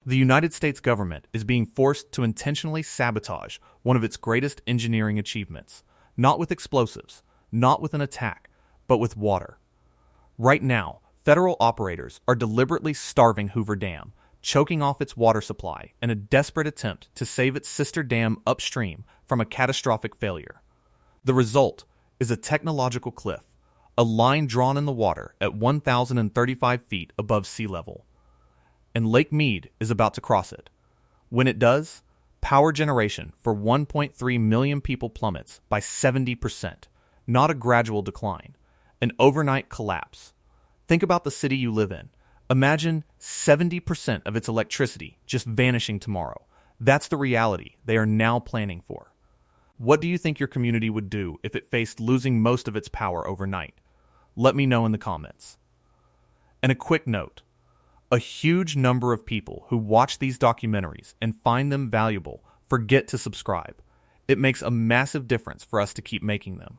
The United States government is being forced to intentionally sabotage one of its greatest engineering achievements, not with explosives, not with an attack, but with water. Right now, federal operators are deliberately starving Hoover Dam, choking off its water supply in a desperate attempt to save its sister dam upstream from a catastrophic failure. The result is a technological cliff, a line drawn in the water at 1,035 feet above sea level. And Lake Mead is about to cross it. When it does, power generation for 1.3 million people plummets by 70%, not a gradual decline, an overnight collapse. Think about the city you live in. Imagine 70% of its electricity just vanishing tomorrow. That's the reality they are now planning for. What do you think your community would do if it faced losing most of its power overnight? Let me know in the comments. And a quick note. A huge number of people who watch these documentaries and find them valuable forget to subscribe. It makes a massive difference for us to keep making them.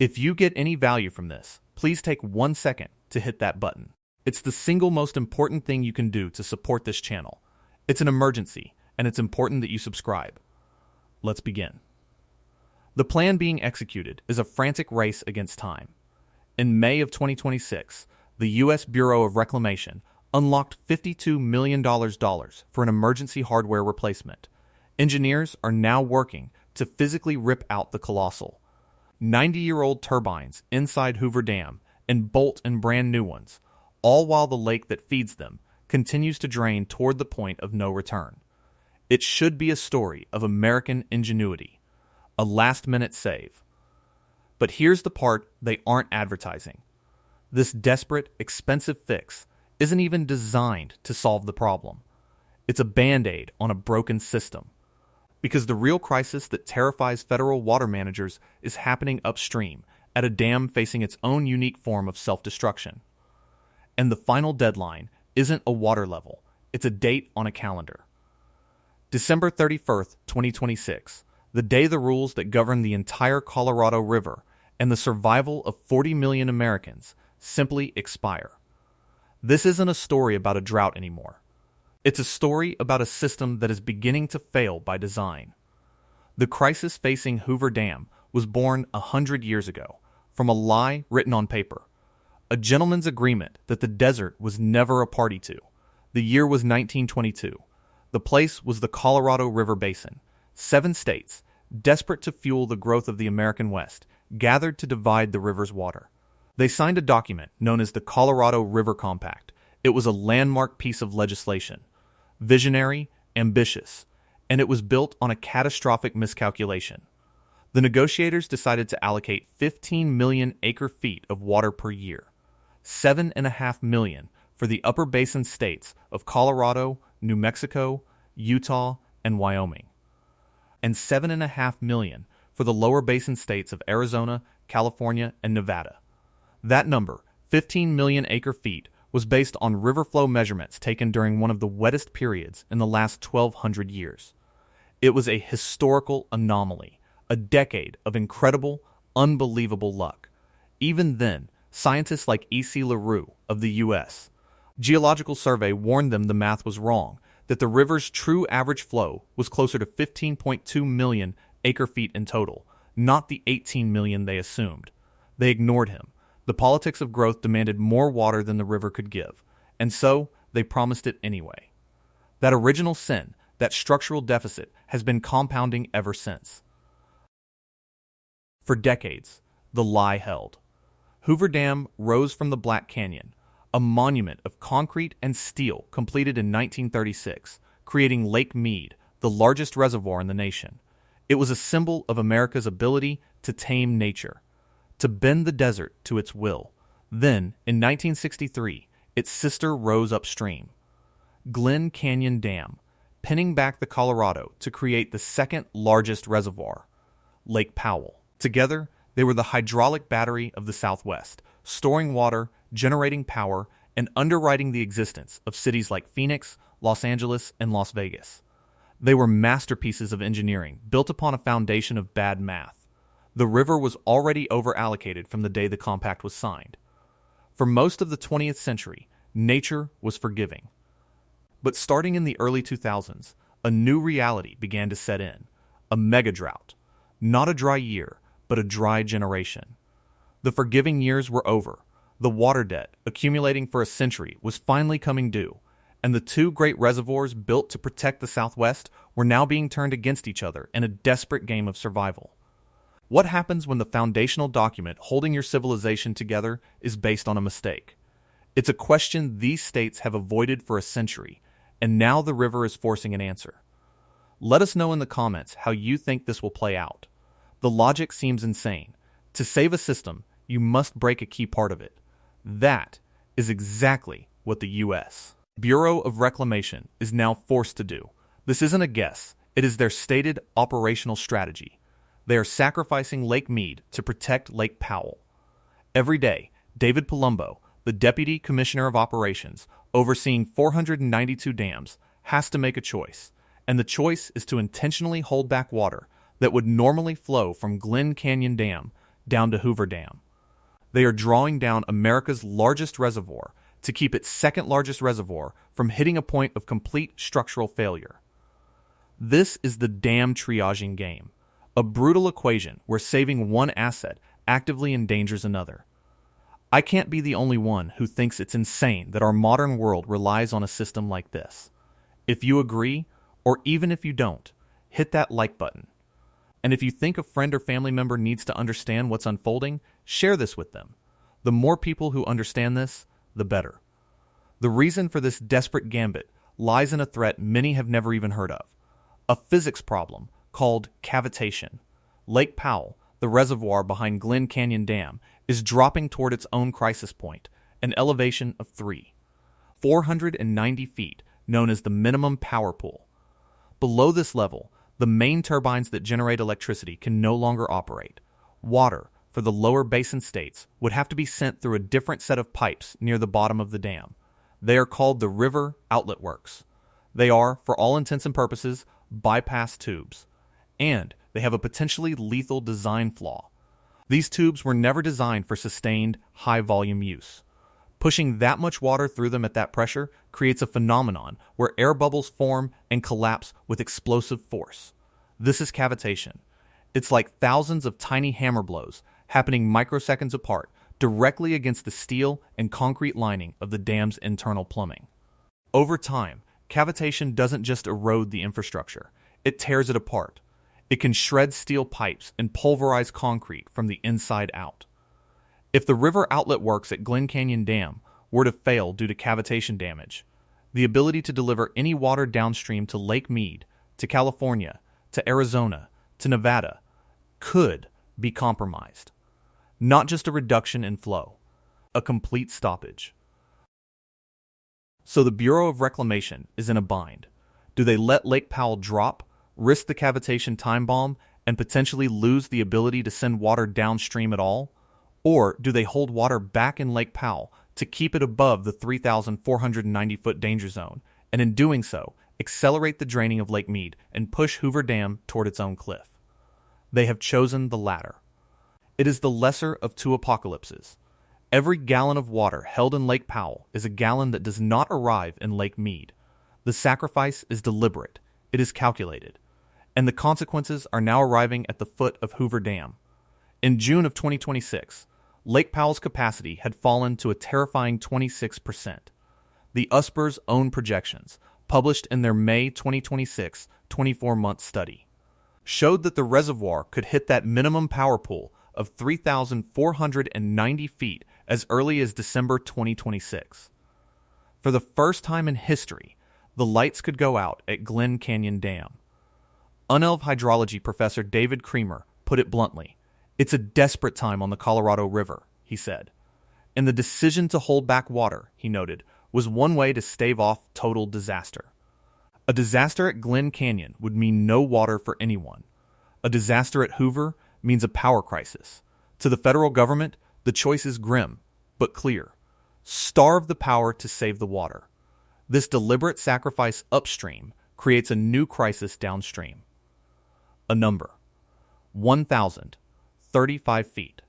If you get any value from this, please take 1 second to hit that button. It's the single most important thing you can do to support this channel. It's an emergency, and it's important that you subscribe. Let's begin. The plan being executed is a frantic race against time. In May of 2026, the U.S. Bureau of Reclamation unlocked $52 million for an emergency hardware replacement. Engineers are now working to physically rip out the colossal 90-year-old turbines inside Hoover Dam and bolt in brand new ones, all while the lake that feeds them continues to drain toward the point of no return. It should be a story of American ingenuity, a last-minute save. But here's the part they aren't advertising. This desperate, expensive fix isn't even designed to solve the problem. It's a band-aid on a broken system. Because the real crisis that terrifies federal water managers is happening upstream at a dam facing its own unique form of self-destruction. And the final deadline isn't a water level, it's a date on a calendar. December 31st, 2026, the day the rules that govern the entire Colorado River and the survival of 40 million Americans simply expire. This isn't a story about a drought anymore. It's a story about a system that is beginning to fail by design. The crisis facing Hoover Dam was born 100 years ago from a lie written on paper, a gentleman's agreement that the desert was never a party to. The year was 1922. The place was the Colorado River Basin. 7 states, desperate to fuel the growth of the American West, gathered to divide the river's water. They signed a document known as the Colorado River Compact. It was a landmark piece of legislation. Visionary, ambitious, and it was built on a catastrophic miscalculation. The negotiators decided to allocate 15 million acre-feet of water per year, 7.5 million for the upper basin states of Colorado, New Mexico, Utah, and Wyoming, and 7.5 million for the lower basin states of Arizona, California, and Nevada. That number, 15 million acre-feet, was based on river flow measurements taken during one of the wettest periods in the last 1,200 years. It was a historical anomaly, a decade of incredible, unbelievable luck. Even then, scientists like E.C. LaRue of the U.S. Geological Survey warned them the math was wrong, that the river's true average flow was closer to 15.2 million acre-feet in total, not the 18 million they assumed. They ignored him. The politics of growth demanded more water than the river could give, and so they promised it anyway. That original sin, that structural deficit, has been compounding ever since. For decades, the lie held. Hoover Dam rose from the Black Canyon, a monument of concrete and steel completed in 1936, creating Lake Mead, the largest reservoir in the nation. It was a symbol of America's ability to tame nature, to bend the desert to its will. Then, in 1963, its sister rose upstream, Glen Canyon Dam, pinning back the Colorado to create the second largest reservoir, Lake Powell. Together, they were the hydraulic battery of the Southwest, storing water, generating power, and underwriting the existence of cities like Phoenix, Los Angeles, and Las Vegas. They were masterpieces of engineering built upon a foundation of bad math. The river was already over-allocated from the day the compact was signed. For most of the 20th century, nature was forgiving. But starting in the early 2000s, a new reality began to set in, a mega drought. Not a dry year, but a dry generation. The forgiving years were over. The water debt, accumulating for a century, was finally coming due, and the two great reservoirs built to protect the Southwest were now being turned against each other in a desperate game of survival. What happens when the foundational document holding your civilization together is based on a mistake? It's a question these states have avoided for a century, and now the river is forcing an answer. Let us know in the comments how you think this will play out. The logic seems insane. To save a system, you must break a key part of it. That is exactly what the U.S. Bureau of Reclamation is now forced to do. This isn't a guess. It is their stated operational strategy. They are sacrificing Lake Mead to protect Lake Powell. Every day, David Palumbo, the Deputy Commissioner of Operations, overseeing 492 dams, has to make a choice, and the choice is to intentionally hold back water that would normally flow from Glen Canyon Dam down to Hoover Dam. They are drawing down America's largest reservoir to keep its second largest reservoir from hitting a point of complete structural failure. This is the dam triaging game, a brutal equation where saving one asset actively endangers another. I can't be the only one who thinks it's insane that our modern world relies on a system like this. If you agree, or even if you don't, hit that like button. And if you think a friend or family member needs to understand what's unfolding, share this with them. The more people who understand this, the better. The reason for this desperate gambit lies in a threat many have never even heard of, a physics problem called cavitation. Lake Powell, the reservoir behind Glen Canyon Dam, is dropping toward its own crisis point, an elevation of 490 feet, known as the minimum power pool. Below this level, the main turbines that generate electricity can no longer operate. Water for the lower basin states would have to be sent through a different set of pipes near the bottom of the dam. They are called the river outlet works. They are, for all intents and purposes, bypass tubes. And they have a potentially lethal design flaw. These tubes were never designed for sustained, high-volume use. Pushing that much water through them at that pressure creates a phenomenon where air bubbles form and collapse with explosive force. This is cavitation. It's like thousands of tiny hammer blows happening microseconds apart directly against the steel and concrete lining of the dam's internal plumbing. Over time, cavitation doesn't just erode the infrastructure, it tears it apart. It can shred steel pipes and pulverize concrete from the inside out. If the river outlet works at Glen Canyon Dam were to fail due to cavitation damage, the ability to deliver any water downstream to Lake Mead, to California, to Arizona, to Nevada, could be compromised. Not just a reduction in flow, a complete stoppage. So the Bureau of Reclamation is in a bind. Do they let Lake Powell drop, risk the cavitation time bomb, and potentially lose the ability to send water downstream at all? Or do they hold water back in Lake Powell to keep it above the 3,490-foot danger zone, and in doing so, accelerate the draining of Lake Mead and push Hoover Dam toward its own cliff? They have chosen the latter. It is the lesser of two apocalypses. Every gallon of water held in Lake Powell is a gallon that does not arrive in Lake Mead. The sacrifice is deliberate. It is calculated. And the consequences are now arriving at the foot of Hoover Dam. In June of 2026, Lake Powell's capacity had fallen to a terrifying 26%. The USPR's own projections, published in their May 2026 24-month study, showed that the reservoir could hit that minimum power pool of 3,490 feet as early as December 2026. For the first time in history, the lights could go out at Glen Canyon Dam. UNELV hydrology professor David Creamer put it bluntly. It's a desperate time on the Colorado River, he said. And the decision to hold back water, he noted, was one way to stave off total disaster. A disaster at Glen Canyon would mean no water for anyone. A disaster at Hoover means a power crisis. To the federal government, the choice is grim, but clear. Starve the power to save the water. This deliberate sacrifice upstream creates a new crisis downstream. A number: 1,035 feet.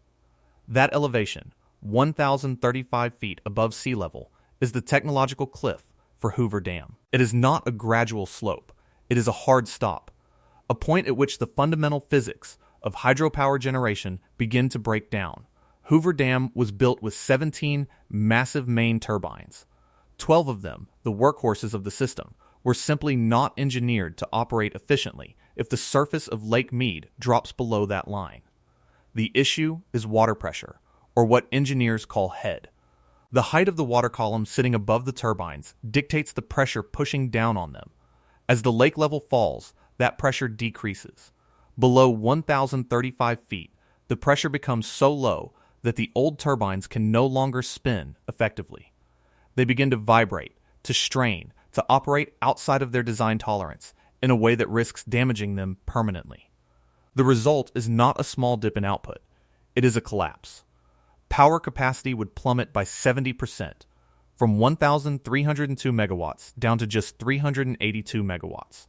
That elevation, 1,035 feet above sea level, is the technological cliff for Hoover Dam. It is not a gradual slope. It is a hard stop, a point at which the fundamental physics of hydropower generation begin to break down. Hoover Dam was built with 17 massive main turbines. 12 of them, the workhorses of the system, were simply not engineered to operate efficiently if the surface of Lake Mead drops below that line. The issue is water pressure, or what engineers call head. The height of the water column sitting above the turbines dictates the pressure pushing down on them. As the lake level falls, that pressure decreases. Below 1,035 feet, the pressure becomes so low that the old turbines can no longer spin effectively. They begin to vibrate, to strain, to operate outside of their design tolerance in a way that risks damaging them permanently. The result is not a small dip in output. It is a collapse. Power capacity would plummet by 70%, from 1,302 megawatts down to just 382 megawatts.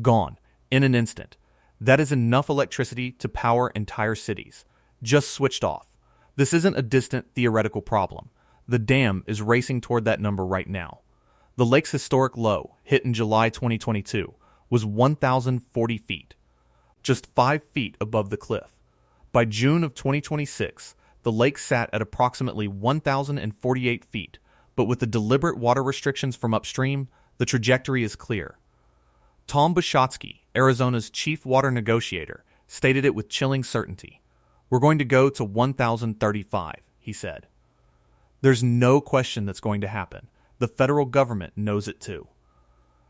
Gone, in an instant. That is enough electricity to power entire cities, just switched off. This isn't a distant theoretical problem. The dam is racing toward that number right now. The lake's historic low, hit in July 2022, was 1,040 feet, just 5 feet above the cliff. By June of 2026, the lake sat at approximately 1,048 feet, but with the deliberate water restrictions from upstream, the trajectory is clear. Tom Bushotsky, Arizona's chief water negotiator, stated it with chilling certainty. "We're going to go to 1,035, he said. There's no question that's going to happen. The federal government knows it too.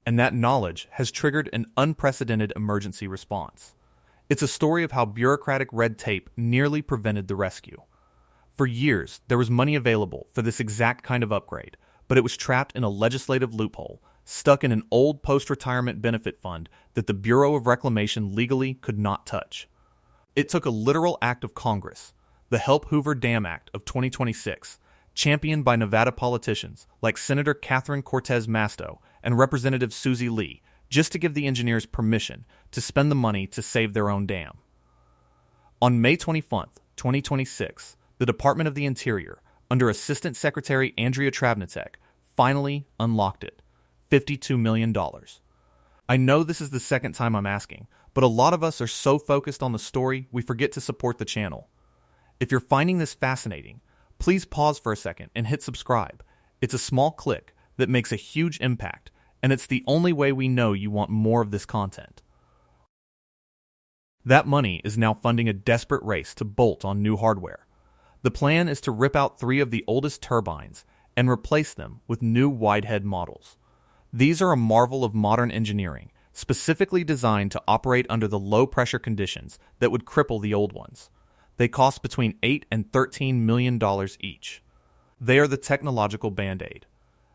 And that knowledge has triggered an unprecedented emergency response. It's a story of how bureaucratic red tape nearly prevented the rescue. For years, there was money available for this exact kind of upgrade, but it was trapped in a legislative loophole, stuck in an old post-retirement benefit fund that the Bureau of Reclamation legally could not touch. It took a literal act of Congress, the Help Hoover Dam Act of 2026, championed by Nevada politicians like Senator Catherine Cortez Masto and Representative Susie Lee, just to give the engineers permission to spend the money to save their own dam. On May 21, 2026, the Department of the Interior, under Assistant Secretary Andrea Travnicek, finally unlocked it. $52 million. I know this is the second time I'm asking, but a lot of us are so focused on the story we forget to support the channel. If you're finding this fascinating, please pause for a second and hit subscribe. It's a small click that makes a huge impact, and it's the only way we know you want more of this content. That money is now funding a desperate race to bolt on new hardware. The plan is to rip out 3 of the oldest turbines and replace them with new wide-head models. These are a marvel of modern engineering, specifically designed to operate under the low-pressure conditions that would cripple the old ones. They cost between $8 and $13 million each. They are the technological band-aid.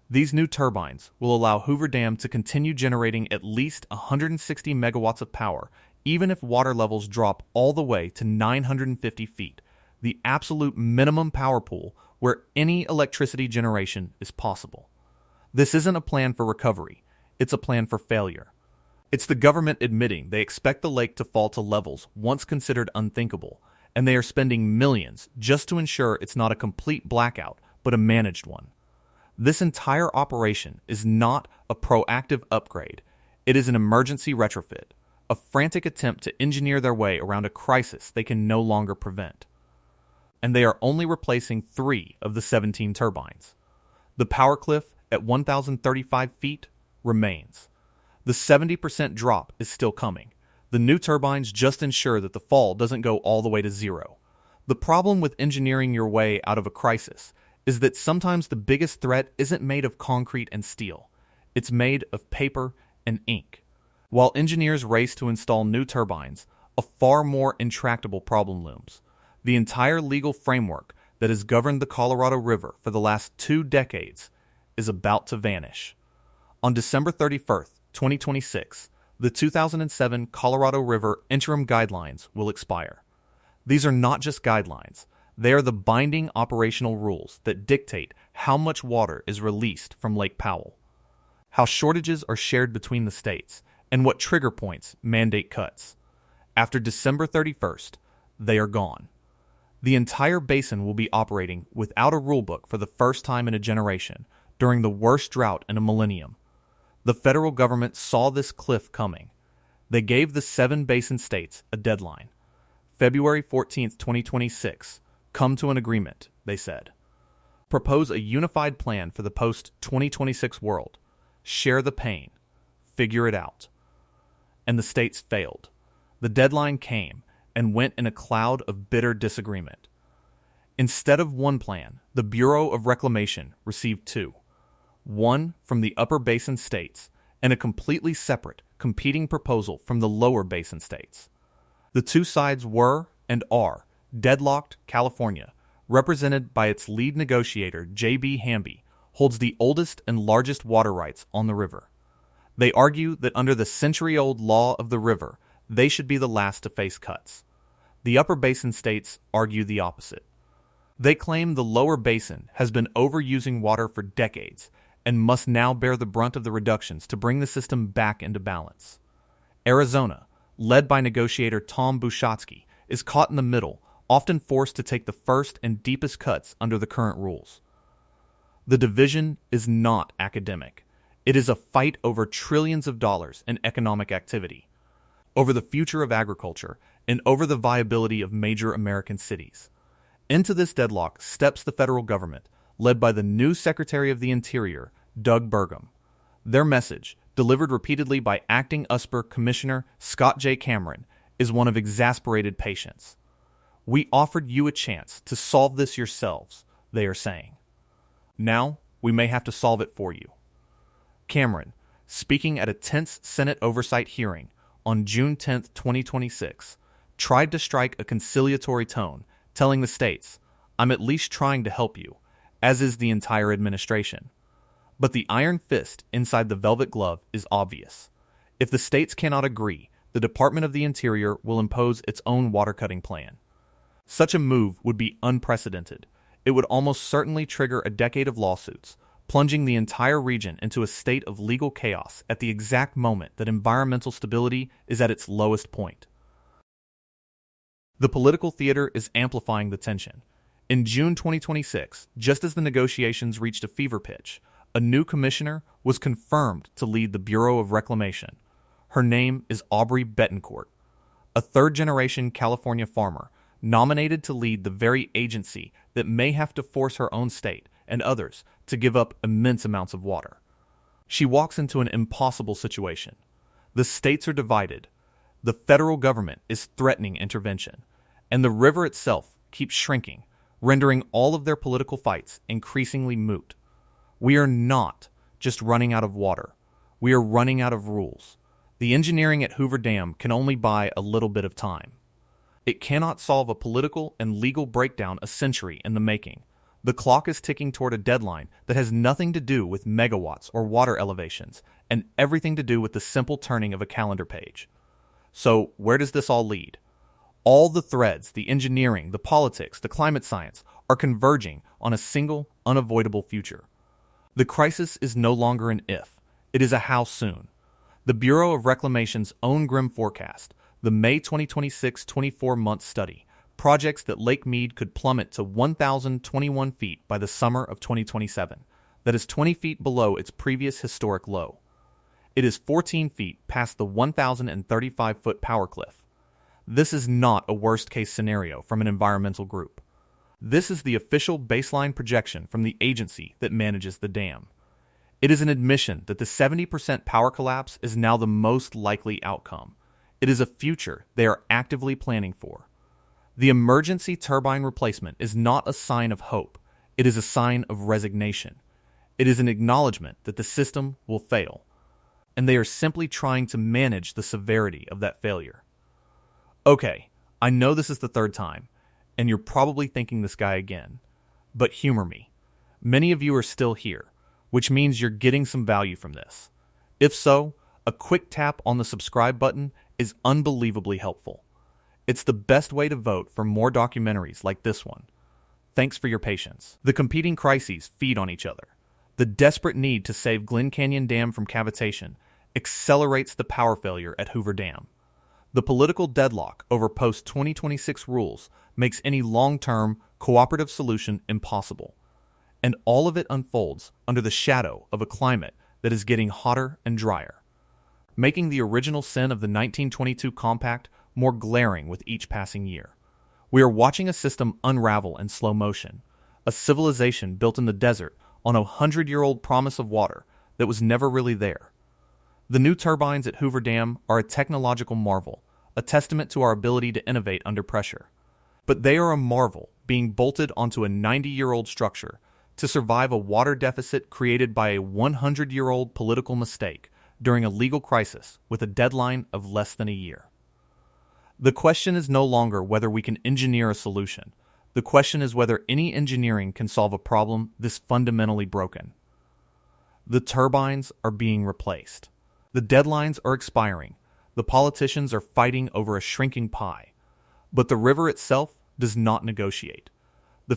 These new turbines will allow Hoover Dam to continue generating at least 160 megawatts of power, even if water levels drop all the way to 950 feet, the absolute minimum power pool where any electricity generation is possible. This isn't a plan for recovery, it's a plan for failure. It's the government admitting they expect the lake to fall to levels once considered unthinkable, and they are spending millions just to ensure it's not a complete blackout, but a managed one. This entire operation is not a proactive upgrade, it is an emergency retrofit, a frantic attempt to engineer their way around a crisis they can no longer prevent. And they are only replacing 3 of the 17 turbines. The power cliff at 1,035 feet remains. The 70% drop is still coming. The new turbines just ensure that the fall doesn't go all the way to 0. The problem with engineering your way out of a crisis is that sometimes the biggest threat isn't made of concrete and steel. It's made of paper and ink. While engineers race to install new turbines, a far more intractable problem looms. The entire legal framework that has governed the Colorado River for the last 2 decades is about to vanish. On December 31st, 2026, the 2007 Colorado River Interim Guidelines will expire. These are not just guidelines. They are the binding operational rules that dictate how much water is released from Lake Powell, how shortages are shared between the states, and what trigger points mandate cuts. After December 31st, they are gone. The entire basin will be operating without a rulebook for the first time in a generation, during the worst drought in a millennium. The federal government saw this cliff coming. They gave the 7 basin states a deadline. February 14, 2026. Come to an agreement, they said. Propose a unified plan for the post-2026 world. Share the pain. Figure it out. And the states failed. The deadline came and went in a cloud of bitter disagreement. Instead of one plan, the Bureau of Reclamation received 2. One from the upper basin states and a completely separate, competing proposal from the lower basin states. The 2 sides were, and are, deadlocked. California, represented by its lead negotiator J.B. Hamby, holds the oldest and largest water rights on the river. They argue that under the century-old law of the river, they should be the last to face cuts. The upper basin states argue the opposite. They claim the lower basin has been overusing water for decades and must now bear the brunt of the reductions to bring the system back into balance. Arizona, led by negotiator Tom Bushatsky, is caught in the middle, often forced to take the first and deepest cuts under the current rules. The division is not academic. It is a fight over trillions of dollars in economic activity, over the future of agriculture, and over the viability of major American cities. Into this deadlock steps the federal government, led by the new Secretary of the Interior, Doug Burgum. Their message, delivered repeatedly by Acting USPR Commissioner Scott J. Cameron, is one of exasperated patience. We offered you a chance to solve this yourselves, they are saying. Now, we may have to solve it for you. Cameron, speaking at a tense Senate oversight hearing on June 10, 2026, tried to strike a conciliatory tone, telling the states, "I'm at least trying to help you," as is the entire administration. But the iron fist inside the velvet glove is obvious. If the states cannot agree, the Department of the Interior will impose its own water-cutting plan. Such a move would be unprecedented. It would almost certainly trigger a decade of lawsuits, plunging the entire region into a state of legal chaos at the exact moment that environmental stability is at its lowest point. The political theater is amplifying the tension. In June 2026, just as the negotiations reached a fever pitch, a new commissioner was confirmed to lead the Bureau of Reclamation. Her name is Aubrey Betancourt, a third-generation California farmer nominated to lead the very agency that may have to force her own state and others to give up immense amounts of water. She walks into an impossible situation. The states are divided. The federal government is threatening intervention, and the river itself keeps shrinking, rendering all of their political fights increasingly moot. We are not just running out of water. We are running out of rules. The engineering at Hoover Dam can only buy a little bit of time. It cannot solve a political and legal breakdown a century in the making. The clock is ticking toward a deadline that has nothing to do with megawatts or water elevations, and everything to do with the simple turning of a calendar page. So, where does this all lead? All the threads, the engineering, the politics, the climate science, are converging on a single, unavoidable future. The crisis is no longer an if, it is a how soon. The Bureau of Reclamation's own grim forecast, the May 2026 24-month study, projects that Lake Mead could plummet to 1,021 feet by the summer of 2027. That is 20 feet below its previous historic low. It is 14 feet past the 1,035-foot power cliff. This is not a worst-case scenario from an environmental group. This is the official baseline projection from the agency that manages the dam. It is an admission that the 70% power collapse is now the most likely outcome. It is a future they are actively planning for. The emergency turbine replacement is not a sign of hope. It is a sign of resignation. It is an acknowledgement that the system will fail, and they are simply trying to manage the severity of that failure. Okay, I know this is the third time, and you're probably thinking this guy again, but humor me. Many of you are still here, which means you're getting some value from this. If so, a quick tap on the subscribe button is unbelievably helpful. It's the best way to vote for more documentaries like this one. Thanks for your patience. The competing crises feed on each other. The desperate need to save Glen Canyon Dam from cavitation accelerates the power failure at Hoover Dam. The political deadlock over post-2026 rules makes any long-term, cooperative solution impossible. And all of it unfolds under the shadow of a climate that is getting hotter and drier, making the original sin of the 1922 Compact more glaring with each passing year. We are watching a system unravel in slow motion, a civilization built in the desert on a 100-year-old promise of water that was never really there. The new turbines at Hoover Dam are a technological marvel, a testament to our ability to innovate under pressure. But they are a marvel being bolted onto a 90-year-old structure to survive a water deficit created by a 100-year-old political mistake during a legal crisis with a deadline of less than a year. The question is no longer whether we can engineer a solution. The question is whether any engineering can solve a problem this fundamentally broken. The turbines are being replaced. The deadlines are expiring. The politicians are fighting over a shrinking pie. But the river itself does not negotiate. The